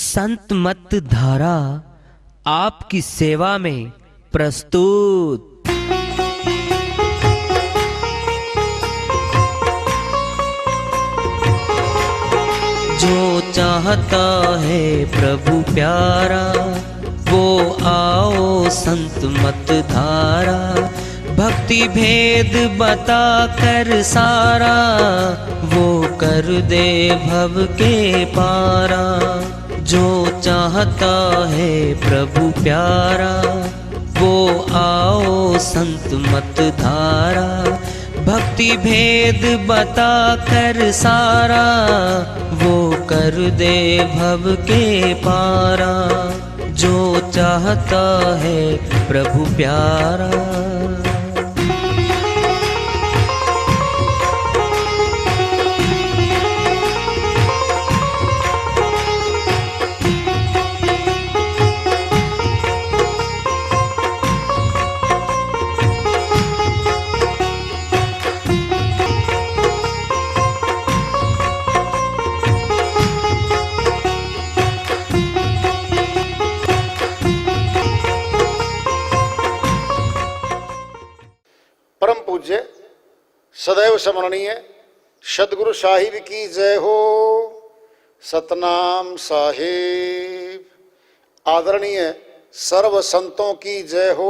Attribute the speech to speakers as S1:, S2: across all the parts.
S1: संत मत धारा आपकी सेवा में प्रस्तुत। जो चाहता है प्रभु प्यारा वो आओ संत मत धारा। भक्ति भेद बता कर सारा वो कर दे भव के पारा। जो चाहता है प्रभु प्यारा वो आओ संत मत धारा। भक्ति भेद बता कर सारा वो कर दे भव के पारा। जो चाहता है प्रभु प्यारा।
S2: परम पूज्य सदैव स्मरणीय सदगुरु साहिब की जय हो। सतनाम साहिब। आदरणीय सर्व संतों की जय हो।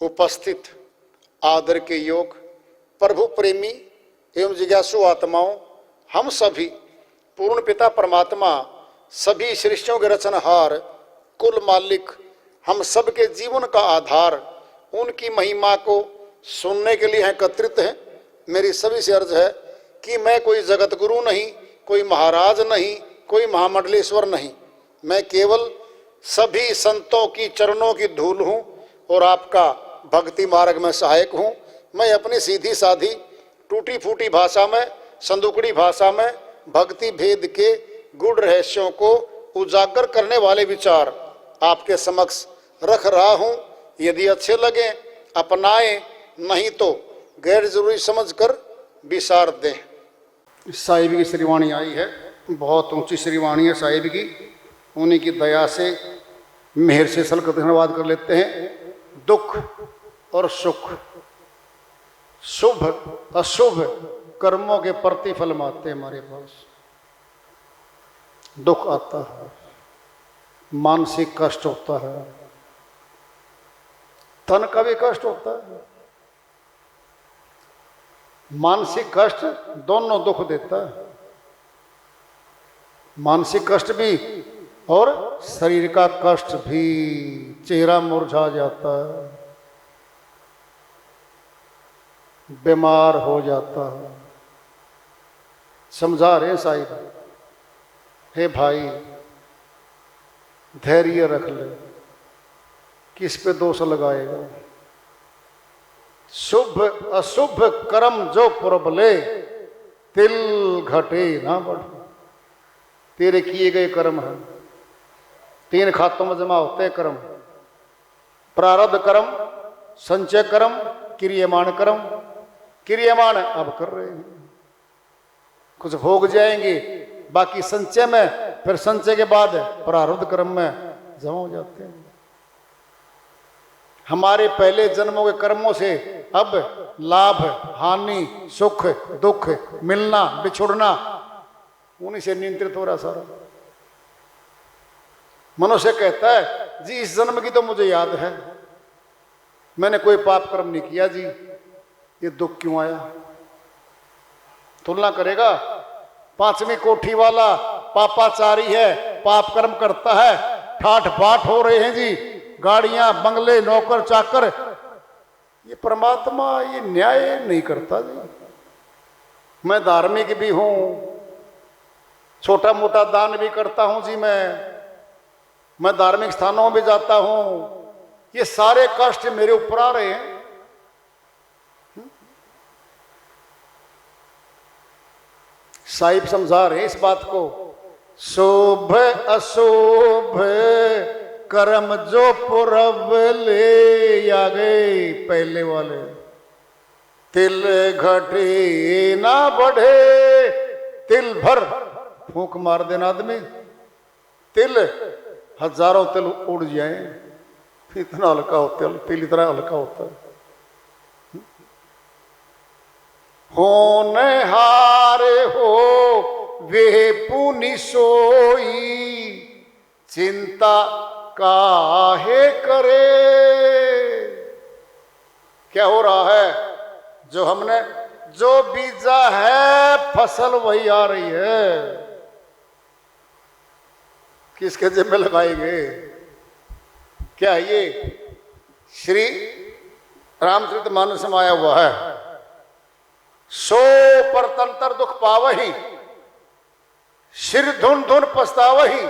S2: उपस्थित आदर के योग प्रभु प्रेमी एवं जिज्ञासु आत्माओं, हम सभी पूर्ण पिता परमात्मा सभी सृष्टियों के रचनहार कुल मालिक हम सबके जीवन का आधार उनकी महिमा को सुनने के लिए एकत्रित हैं। मेरी सभी से अर्ज है कि मैं कोई जगत गुरु नहीं, कोई महाराज नहीं, कोई महामंडलेश्वर नहीं। मैं केवल सभी संतों की चरणों की धूल हूँ और आपका भक्ति मार्ग में सहायक हूँ। मैं अपनी सीधी साधी टूटी फूटी भाषा में, संदुकड़ी भाषा में भक्ति भेद के गूढ़ रहस्यों को उजागर करने वाले विचार आपके समक्ष रख रहा हूँ। यदि अच्छे लगे अपनाएं, नहीं तो गैर जरूरी समझकर विसार दें। साहिब की श्रीवाणी आई है, बहुत ऊंची श्रीवाणी है साहिब की। उन्हीं की दया से मेहर से सलकत धन्यवाद कर लेते हैं। दुख और सुख, शुभ अशुभ कर्मों के प्रतिफल में आते हैं हमारे पास। दुख आता है, मानसिक कष्ट होता है, तन का भी कष्ट होता है। मानसिक कष्ट दोनों दुख देता है, मानसिक कष्ट भी और शरीर का कष्ट भी। चेहरा मुरझा जाता है, बीमार हो जाता है। समझा रहे साहिब, हे भाई धैर्य रख ले, किस पे दोष लगाएगा। शुभ अशुभ कर्म जो प्रबले तिल घटे ना बढ़े। तेरे किए गए कर्म हैं, 3 खातों में जमा होते हैं कर्म। प्रारब्ध कर्म, संचय कर्म, क्रियमाण कर्म। क्रियमाण अब कर रहे हैं, कुछ भोग जाएंगे, बाकी संचय में, फिर संचय के बाद प्रारब्ध कर्म में जमा हो जाते हैं। हमारे पहले जन्मों के कर्मों से अब लाभ हानि सुख दुख मिलना बिछुड़ना उन्हीं से नियंत्रित हो रहा सारा। मनुष्य कहता है जी इस जन्म की तो मुझे याद है, मैंने कोई पाप कर्म नहीं किया जी, ये दुख क्यों आया। तुलना करेगा, 5वीं कोठी वाला पापाचारी है, पाप कर्म करता है, ठाठ बाट हो रहे हैं जी, गाड़ियां बंगले नौकर चाकर। ये परमात्मा ये न्याय नहीं करता जी। मैं धार्मिक भी हूं, छोटा मोटा दान भी करता हूं जी, मैं धार्मिक स्थानों में जाता हूं, ये सारे कष्ट मेरे ऊपर आ रहे हैं। साहिब समझा रहे हैं इस बात को। शुभ अशुभ कर्म जो पुरब ले आ गए पहले वाले, तिल घटे ना बढ़े। तिल भर फूंक मार देना आदमी, तिल हजारों तिल उड़ जाए, इतना हल्का होता है, तिल इतना हल्का होता है। होने हारे हो वे पुनि सोई, चिंता काहे करे। क्या हो रहा है? जो हमने जो बीजा है फसल वही आ रही है, किसके जिम्मे लगाएंगे? क्या ये श्री रामचरितमानस में आया हुआ है, सो परतंत्र दुख पावही, सिर धुन धुन पछतावही,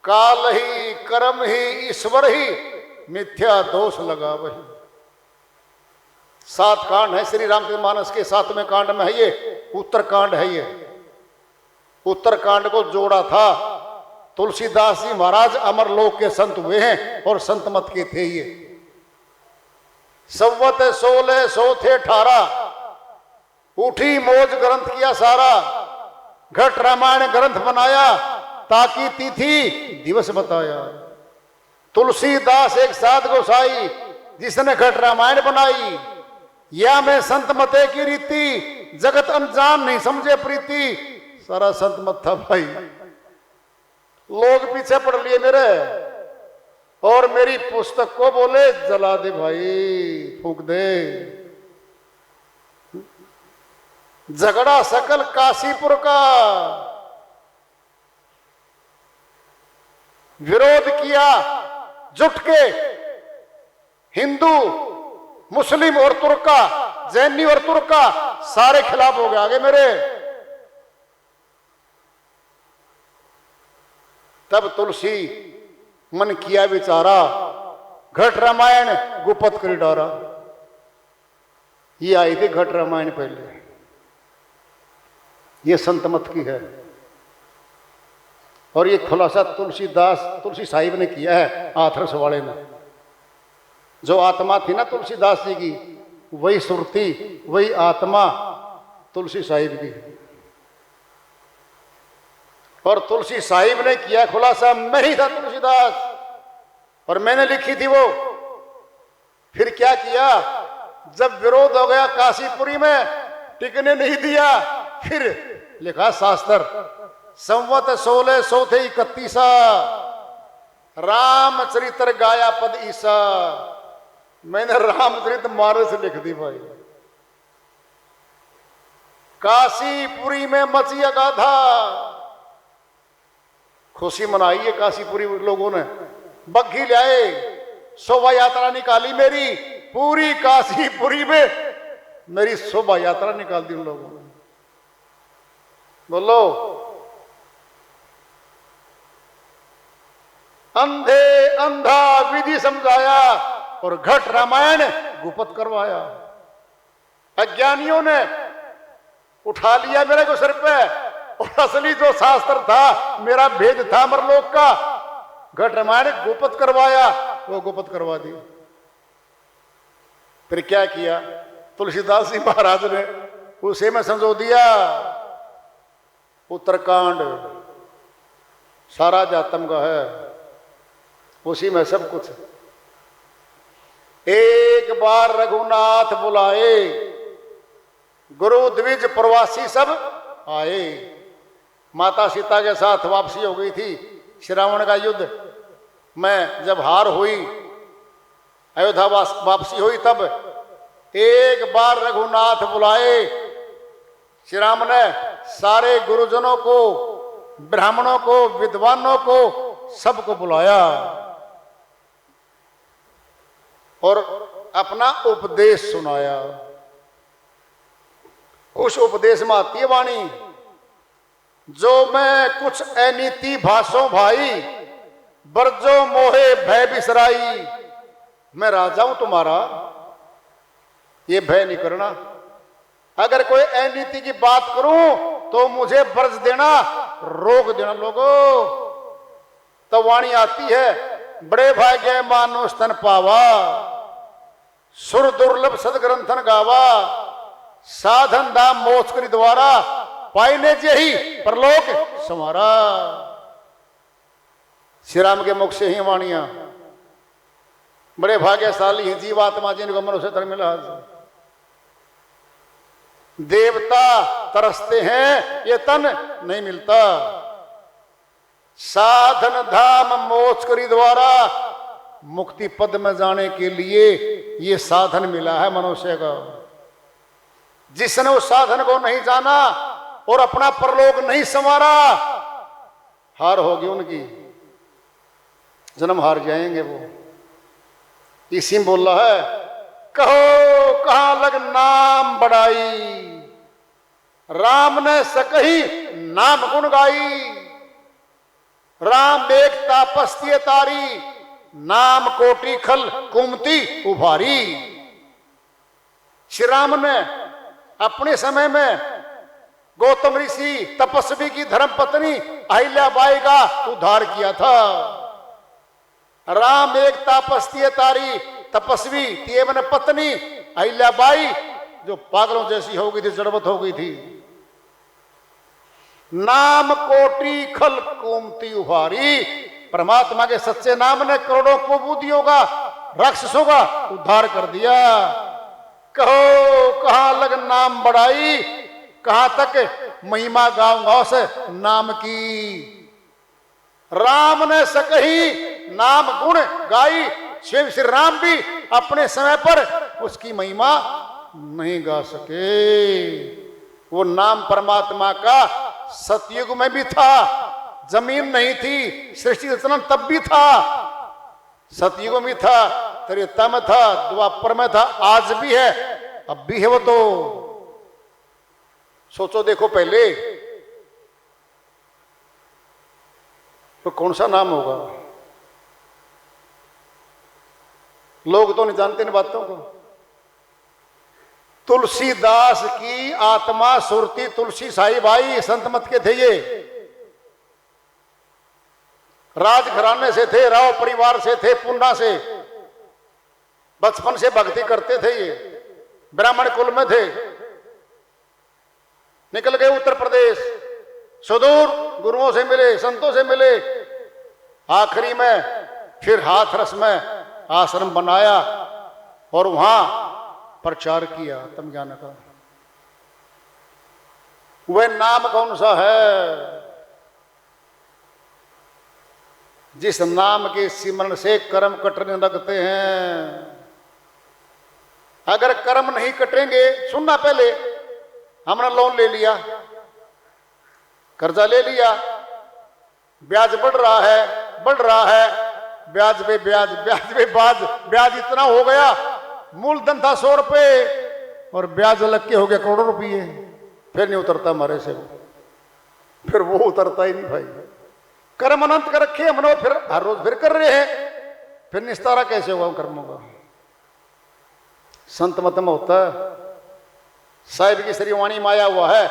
S2: काल ही कर्म ही ईश्वर ही, मिथ्या दोष लगा वही। 7 कांड है श्री रामचरितमानस के, 7वें कांड में है ये उत्तरकांड है। ये उत्तरकांड को जोड़ा था तुलसीदास जी महाराज, अमरलोक के संत हुए हैं और संत मत के थे ये। संवत 16 सौ थे 18, उठी मौज ग्रंथ किया सारा, घट रामायण ग्रंथ बनाया, ताकि तिथि दिवस बताया। तुलसीदास एक साध गोसाई, जिसने घट रामायण बनाई, या मैं संत मते की रीति, जगत अनजान नहीं समझे प्रीति। सारा संत मत था भाई, लोग पीछे पड़ लिए मेरे, और मेरी पुस्तक को बोले जला दे भाई, फूंक दे। झगड़ा सकल काशीपुर का, विरोध किया जुट के हिंदू मुस्लिम और तुर्का, जैनी और तुर्का, सारे खिलाफ हो गए आगे मेरे। तब तुलसी मन किया विचारा, घट रामायण गुपत कर डारा। ये आई थी घट रामायण पहले, ये संत मत की है, और ये खुलासा तुलसी साहिब ने किया है आथरस वाले ने। जो आत्मा थी ना तुलसीदास जी की, वही सुरती, वही आत्मा तुलसी साहिब की। और तुलसी साहिब ने किया खुलासा, मैं ही था तुलसीदास, और मैंने लिखी थी वो। फिर क्या किया, जब विरोध हो गया काशीपुरी में, टिकने नहीं दिया, फिर लिखा शास्त्र, संवत 16 सौ थे 31, रामचरित्र गाया पद ईसा। मैंने रामचरित मानस लिख दी भाई। काशीपुरी में मची अगाधा, खुशी मनाई है काशीपुरी लोगों ने, बग्घी लाए, शोभा यात्रा निकाली मेरी, पूरी काशीपुरी में मेरी शोभा यात्रा निकाल दी उन लोगों ने। बोलो, अंधे अंधा विधि समझाया और घट रामायण गुपत करवाया। अज्ञानियों ने उठा लिया मेरे को सिर पे, और असली जो शास्त्र था, मेरा भेद था अमरलोक का, घट रामायण गुपत करवाया, वो गुपत करवा दी। फिर क्या किया तुलसीदास जी महाराज ने, उसे में संजो दिया उत्तरकांड, सारा जातम का है, उसी में सब कुछ। एक बार रघुनाथ बुलाए, गुरु द्विज प्रवासी सब आए। माता सीता के साथ वापसी हो गई थी श्रावण का युद्ध में, जब हार हुई, अयोध्या वापसी हुई, तब एक बार रघुनाथ बुलाए। श्री राम ने सारे गुरुजनों को, ब्राह्मणों को, विद्वानों को, सबको बुलाया और अपना उपदेश सुनाया। उस उपदेश में आती है वाणी, जो मैं कुछ अनीति भाषो भाई, बरजो मोहे भय बिसराई। मैं राजा हूं तुम्हारा, ये भय नहीं करना। अगर कोई अनीति की बात करूं तो मुझे बरज देना, रोक देना लोगों। तो वाणी आती है, बड़े भाग्य मानो स्तन पावा, सुर दुर्लभ सदग्रंथन गावा, साधन दाम मोक्ष करी द्वारा, पाइने जे ही परलोक समारा। श्री राम के मुख से ही वाणियां, बड़े भाग्यशाली हैं जीवात्मा जिनको मनुष्य तन मिला। देवता तरसते हैं, ये तन नहीं मिलता। साधन धाम मोक्ष करी द्वारा मुक्ति पद में जाने के लिए ये साधन मिला है मनुष्य को। जिसने उस साधन को नहीं जाना और अपना परलोक नहीं संवारा, हार होगी उनकी, जन्म हार जाएंगे वो। इसी में बोल रहा है, कहो कहां लग नाम बढ़ाई, राम ने सकही नाम गुण गाई। राम एक तापस्ती तारी, नाम कोटि खल कुमति उभारी। श्री राम ने अपने समय में गौतम ऋषि तपस्वी की धर्म पत्नी अहिल्याबाई का उद्धार किया था। राम एक तापस्ती तारी, तपस्वी एवं पत्नी अहिल्याबाई जो पागलों जैसी हो गई थी, जड़वत हो गई थी। नाम कोटि खल कुमति उभारी। परमात्मा के सच्चे नाम ने करोड़ों कुबूदियों का, राक्षसों का उद्धार कर दिया। कहो कहां लग नाम बढ़ाई, कहां तक महिमा गाऊंगा उस नाम की। राम ने सकही नाम गुण गाई। शिव श्री राम भी अपने समय पर उसकी महिमा नहीं गा सके। वो नाम परमात्मा का सतयुग में भी था, जमीन नहीं थी, सृष्टि रचना तब भी था, सतयुग में था, त्रेता में था, द्वापर में था, आज भी है, अब भी है। वो तो सोचो देखो, पहले तो कौन सा नाम होगा? लोग तो नहीं जानते इन बातों को। तुलसीदास की आत्मा सुरती तुलसी साई भाई संत मत के थे। ये राजघराने से थे, राव परिवार से थे, पुन्ना से, बचपन से भक्ति करते थे। ये ब्राह्मण कुल में थे, निकल गए उत्तर प्रदेश, सुदूर गुरुओं से मिले, संतों से मिले, आखिरी में फिर हाथरस में आश्रम बनाया और वहां प्रचार किया आत्म ज्ञान का। वह नाम कौन सा है? जिस नाम के सिमरण से कर्म कटने लगते हैं। अगर कर्म नहीं कटेंगे, सुनना, पहले हमने लोन ले लिया, कर्जा ले लिया, ब्याज बढ़ रहा है, बढ़ रहा है, ब्याज पे ब्याज, ब्याज पे ब्याज, ब्याज इतना हो गया, मूलधन था 100 रुपये और ब्याज अलग के हो गया करोड़ों रुपये। फिर नहीं उतरता हमारे से, फिर वो उतरता ही नहीं भाई। कर्म अनंत कर रखे हमने, फिर हर रोज फिर कर रहे हैं, फिर निस्तारा कैसे होगा कर्मों का? संत मत में होता है, साहिब की श्रीवाणी माया हुआ है,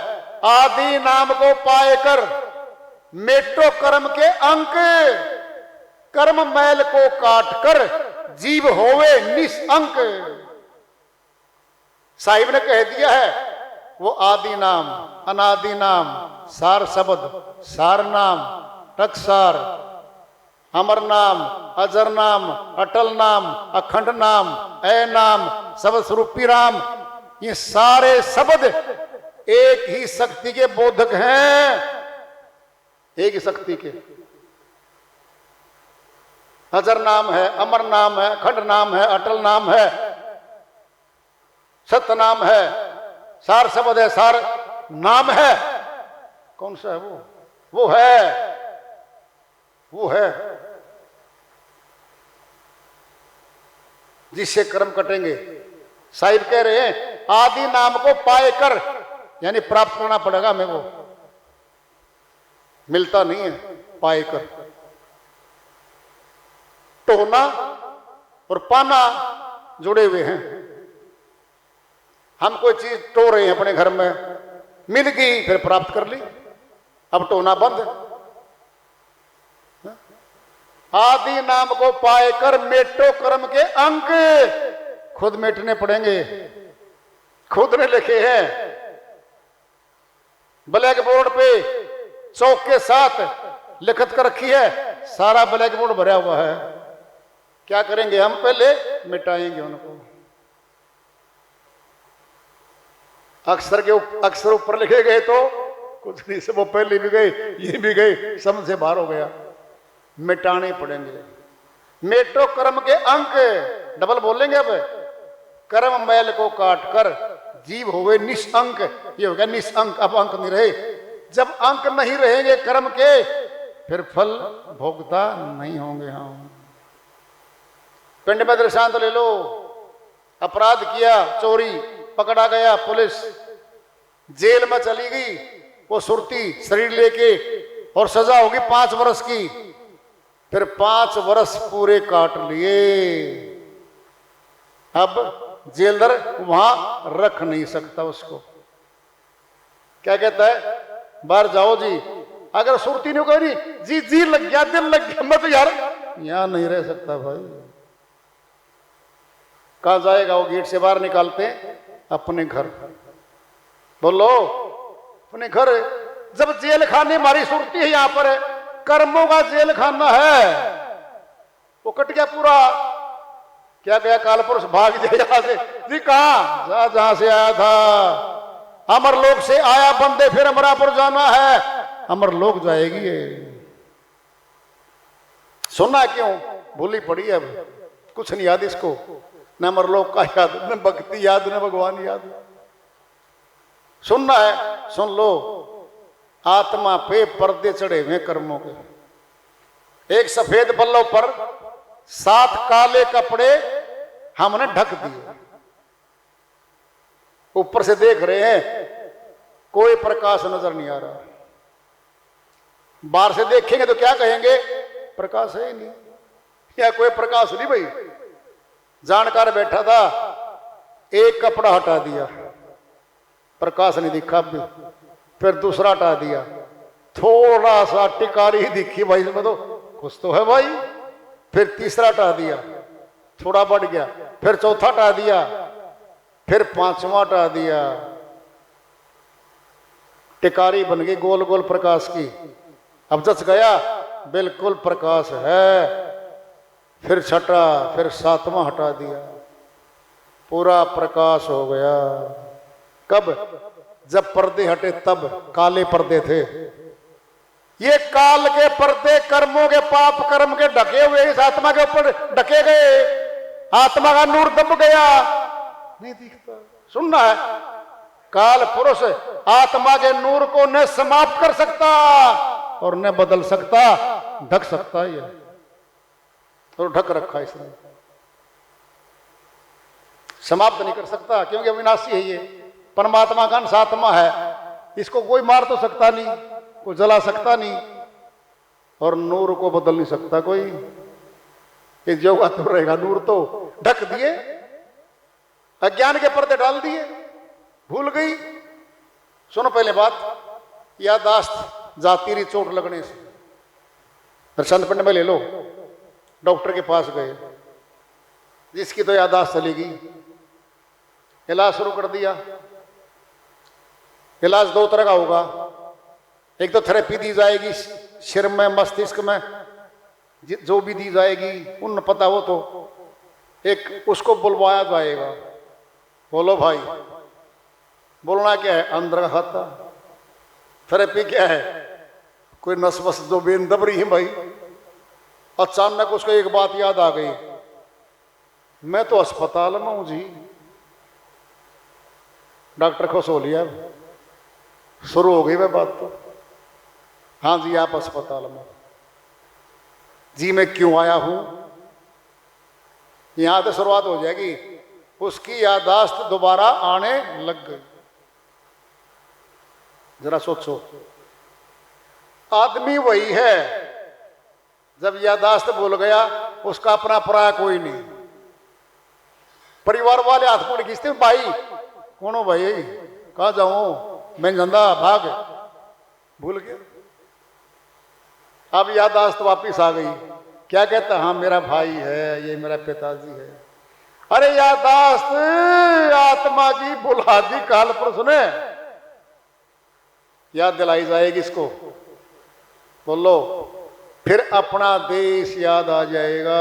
S2: आदि नाम को पाए कर मेटो कर्म के अंक, कर्म मैल को काट कर जीव होवे निसंक। साहिब ने कह दिया है, वो आदि नाम, अनादि नाम, सार शब्द, सार नाम, टकसार, अमर नाम, अजर नाम, अटल नाम, अखंड नाम, ऐ नाम, शब्द स्वरूपी राम, ये सारे शब्द एक ही शक्ति के बोधक हैं, एक ही शक्ति के। अजर नाम है, अमर नाम है, अखंड नाम है, अटल नाम है, सत्य नाम है, सार शब्द है, सार नाम है। कौन सा है वो? वो है, वो है जिससे कर्म कटेंगे। साहिब कह रहे हैं, आदि नाम को पाए कर, यानी प्राप्त करना पड़ेगा हमें, वो मिलता नहीं है। पाए कर, टोना और पाना जुड़े हुए हैं। हम कोई चीज टो रहे हैं अपने घर में, मिल गई फिर प्राप्त कर ली, अब टोना बंद। आदि नाम को पाए कर मेटो कर्म के अंक, खुद मेटने पड़ेंगे। खुद ने लिखे हैं ब्लैक बोर्ड पे चौक के साथ लिखत कर रखी है, सारा ब्लैक बोर्ड भरा हुआ है। क्या करेंगे हम? पहले मिटाएंगे उनको। अक्षर ऊपर लिखे गए तो कुछ नहीं से वो पहले भी गए, ये भी गए, समझ से बाहर हो गया। मिटाने पड़ेंगे। मेटो कर्म के अंक, डबल बोलेंगे अब। कर्म मैल को काट कर जीव होवे निष्अंक। ये हो गया निष्अंक, अब अंक नहीं रहे। जब अंक नहीं रहेंगे कर्म के, फिर फल भोगता नहीं होंगे हम। पिंड में दृष्टांत ले लो। अपराध किया, चोरी, पकड़ा गया, पुलिस जेल में चली गई, वो सुरती शरीर लेके, और सजा होगी 5 वर्ष की। फिर 5 वर्ष पूरे काट लिए। अब जेलर वहां रख नहीं सकता उसको। क्या कहता है? बाहर जाओ जी। अगर सुरती ने कही जी जी लग गया, दिल लग गया, मैं तो यार यहां नहीं रह सकता भाई। कहां जाएगा वो? गेट से बाहर निकालते हैं अपने घर। बोलो, अपने घर। जब जेल खाने हमारी सुरती है, यहां पर है, कर्मों का जेल खाना है, वो कट गया पूरा। क्या गया? काल पुरुष भाग जाए यहां से जी। कहां? जहां से आया था। अमरलोक से आया बंदे, फिर अमरापुर जाना है। अमरलोक जाएगी ये। सुनना क्यों? भूली पड़ी अब, कुछ नहीं याद इसको। न अमरलोक का याद, न भक्ति याद, न भगवान याद। सुनना है, सुन लो। आत्मा पे पर्दे चढ़े हुए कर्मों के। एक सफेद पल्लों पर 7 काले कपड़े हमने ढक दिए। ऊपर से देख रहे हैं, कोई प्रकाश नजर नहीं आ रहा। बाहर से देखेंगे तो क्या कहेंगे? प्रकाश है ही नहीं, या कोई प्रकाश नहीं भाई। जानकार बैठा था, एक कपड़ा हटा दिया, प्रकाश नहीं दिखा। भी फिर दूसरा हटा दिया, थोड़ा सा टिकारी ही दिखी भाई, इसमें तो कुछ तो है भाई। फिर तीसरा हटा दिया, थोड़ा बढ़ गया। फिर चौथा हटा दिया, फिर 5वां हटा दिया। टिकारी बन गई गोल गोल प्रकाश की। अब जच गया, बिल्कुल प्रकाश है। फिर 6ठा, फिर 7वां हटा दिया, पूरा प्रकाश हो गया। कब? जब पर्दे हटे तब। काले पर्दे थे ये। काल के पर्दे कर्मों के, पाप कर्म के ढके हुए इस आत्मा के ऊपर ढके गए। आत्मा का नूर दब गया, नहीं दिखता। सुनना है, काल पुरुष आत्मा के नूर को न समाप्त कर सकता और न बदल सकता, ढक सकता है ये, और ढक रखा इसने। समाप्त नहीं कर सकता, क्योंकि अविनाशी है ये। परमात्मा का अंश आत्मा है, इसको कोई मार तो सकता नहीं, कोई जला सकता नहीं, और नूर को बदल नहीं सकता कोई। ये जो तो रहेगा, नूर तो ढक दिए, अज्ञान के पर्दे डाल दिए, भूल गई। सुनो पहले बात, यादाश्त जाती रही चोट लगने से। प्रशांत पंडित में ले लो, डॉक्टर के पास गए, जिसकी तो यादाश्त चली गई, इलाज शुरू कर दिया। इलाज 2 तरह का होगा। एक तो थेरेपी दी जाएगी सिर में, मस्तिष्क में, जो भी दी जाएगी उन पता हो तो। एक उसको बुलवाया जाएगा, बोलो भाई। बोलना क्या है? अंदर का खाता। थेरेपी क्या है? कोई नस बस जो बेन दब रही है भाई। अचानक उसको एक बात याद आ गई, मैं तो अस्पताल में हूं जी। डॉक्टर खुश हो लिया, शुरू हो गई वह बात तो। हाँ जी, आप अस्पताल में जी, मैं क्यों आया हूं? यहां से शुरुआत हो जाएगी। उसकी यादाश्त दोबारा आने लग गई। जरा सोचो, आदमी वही है, जब यादाश्त भूल गया, उसका अपना पराया कोई नहीं। परिवार वाले हाथ पकड़ खींचते, भाई कौन हो भाई, कहाँ जाऊं मैं, धंधा भाग, भूल गया। अब यादाश्त वापिस आ गई। क्या कहता? हाँ मेरा भाई है, ये मेरा पिताजी है। अरे यादाश्त आत्मा की बुला दी काल पुरुष ने, याद दिलाई जाएगी इसको। बोलो, फिर अपना देश याद आ जाएगा।